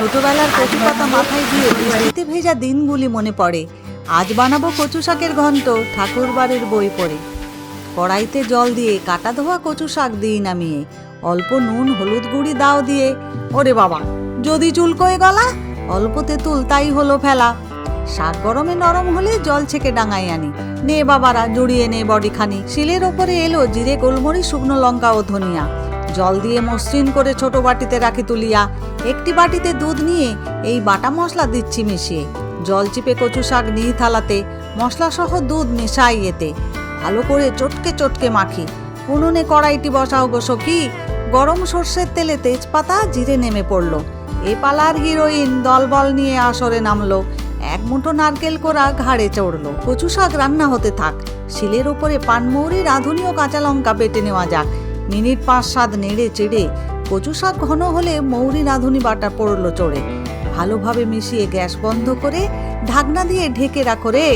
ছোটবেলার কচু পাতা মাথায় দিয়ে বৃষ্টিতে ভেজা দিনগুলি মনে পড়ে। আজ বানাবো কচু শাকের ঘন্ট, ঠাকুরবাড়ির বই পড়ে। কড়াইতে জল দিয়ে কাটা ধোয়া কচু শাক দিই নামিয়ে, অল্প নুন হলুদ গুঁড়ি দাও দিয়ে। ওরে বাবা, যদি চুলকোয় গলা, অল্প তেঁতুল তাই হলো ফেলা। শাক গরমে নরম হলে জল ছেঁকে ডাঙাই আনি, নে বাবারা জড়িয়ে নে বডি খানি। শিলের ওপরে এলো জিরে গোলমরিচ শুকনো লঙ্কা ও ধনিয়া, জল দিয়ে মসৃণ করে ছোট বাটিতে রাখি তুলিয়া। একটি বাটিতে দুধ নিয়ে এই বাটা মশলা দিচ্ছি মিশিয়ে, জল চিপে কচু শাক নিই থালাতে, মশলা সহ দুধ মেশাই এতে, ভালো করে চটকে চটকে মাখি। উনুনে কড়াইটি বসাও গো সখী, গরম সর্ষের তেলে তেজপাতা জিরে নেমে পড়লো। এ পালার হিরোইন দলবল নিয়ে আসরে নামলো, এক মুঠো নারকেল কোড়া ঘাড়ে চড়লো। কচু শাক রান্না হতে থাক, শিলের ওপরে পানমৌরি রাঁধুনি ও কাঁচা লঙ্কা বেটে নেওয়া যাক। মিনিট 5-7 নেড়ে চেড়ে কচু শাক ঘন হলে মৌরি রাঁধুনি বাটা পড়লো চড়ে। ভালোভাবে মিশিয়ে গ্যাস বন্ধ করে ঢাকনা দিয়ে ঢেকে রাখো রে।